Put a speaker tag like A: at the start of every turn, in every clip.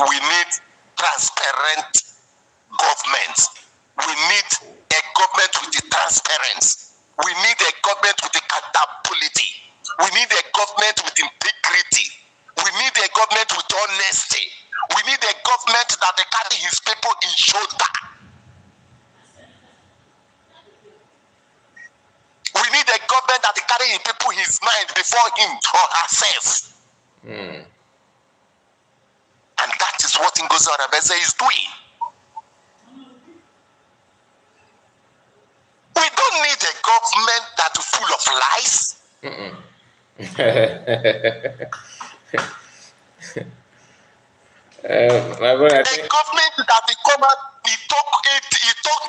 A: we need transparent government. We need a government with the transparency. We need a government with accountability. We need a government with integrity. We need a government with honesty. We need a government that carry his people in shoulder. We need a government that carry his people his mind before him or herself. And that is what Ngozi Orebeze is doing. We don't need a government that is full of lies.
B: My brother,
A: a government that he come out, he talk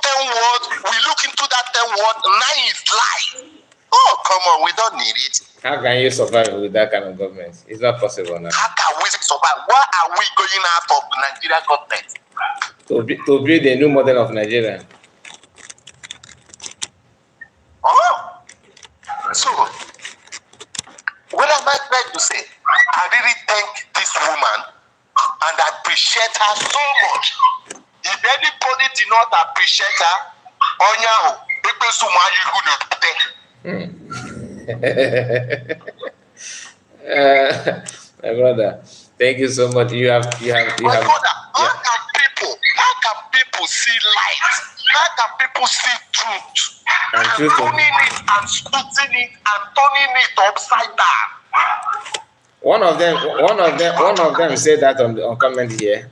A: 10 words, we look into that 10 words, 9 is lie. Oh, come on, we don't need it.
B: How can you survive with that kind of government? It's not possible now.
A: How can we survive? Why are we going out of the Nigerian government?
B: To build a new model of Nigeria.
A: Oh, so what am I trying to say? I really thank this woman and I appreciate her so much. If anybody did not appreciate her, Onya,
B: my brother, thank you so much. You have.
A: Brother, how can people see light? How can people see truth? And turning it and splitting it and turning it upside down.
B: One of them said that on comment here,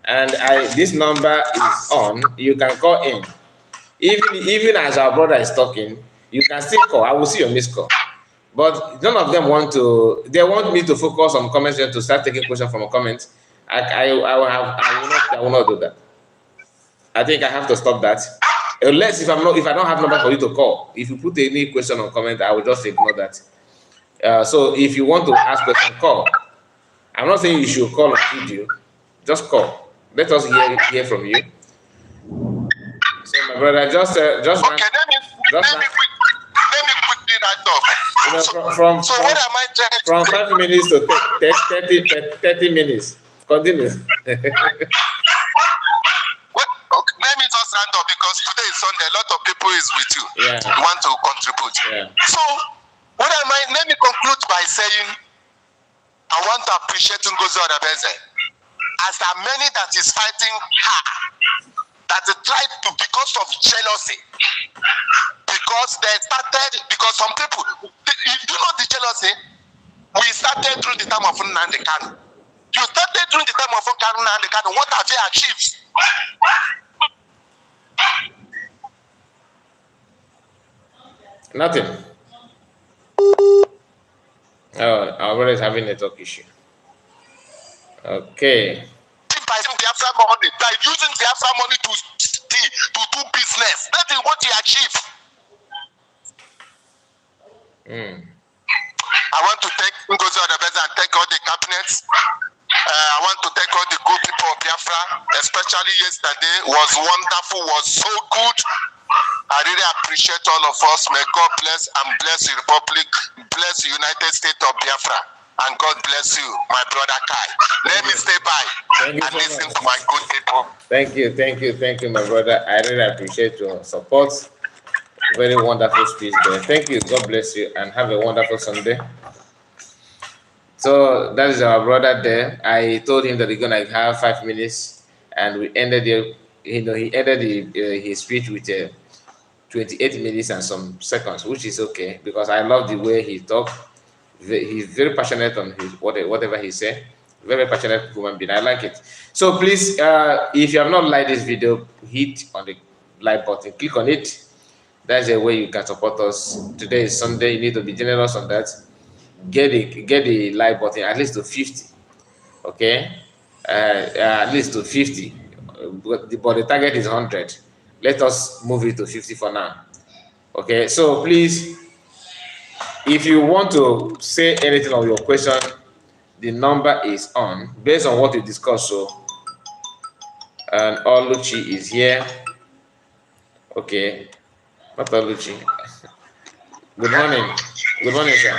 B: and this number is on. You can call in. Even as our brother is talking, you can still call. I will see your missed call. But none of them want to. They want me to focus on comments and to start taking questions from a comment. I will not do that. I think I have to stop that. Unless if I don't have number for you to call. If you put any question or comment, I will just ignore that. So if you want to ask question, call. I'm not saying you should call on video. Just call. Let us hear from you. So my brother, just
A: okay. Let me quickly write off. So what am I trying to
B: from 5 minutes to 30 minutes. Continue.
A: Let me just round up because today is Sunday. A lot of people is with you. Yeah. Want to contribute. Yeah. So let me conclude by saying I want to appreciate Ngozi Orebeze as there are many that is fighting her, that they tried to because of jealousy. Because some people, you know the jealousy, we started through the time of Nnamdi Kanu. You started during the time of Nnamdi Kanu. What have you achieved?
B: Nothing. Oh, our brother is having a network issue. Okay.
A: By using the Afra money to do business. That is what he achieved. I want to thank Ngozi Orebeze and thank all the cabinets. I want to thank all the good people of Biafra, especially yesterday. Was wonderful, was so good. I really appreciate all of us. May God bless and bless the Republic, bless the United States of Biafra, and God bless you, my brother Kai. Let me stay by and listen to my good people.
B: Thank you, my brother. I really appreciate your support. Very wonderful speech there. Thank you. God bless you, and have a wonderful Sunday. So that is our brother there. I told him that we're gonna have 5 minutes, and we ended the, he ended his speech with 28 minutes and some seconds, which is okay because I love the way he talked. He's very passionate on his whatever he said. Very passionate human being. I like it. So please, if you have not liked this video, hit on the like button. Click on it. That's a way you can support us. Today is Sunday. You need to be generous on that. Get the like button at least to 50. Okay, at least to 50. But the target is 100. Let us move it to 50 for now. Okay. So please, if you want to say anything on your question, the number is on based on what we discussed. So, and Oluchi is here. Okay, not Oluchi. Good morning. Good morning, sir.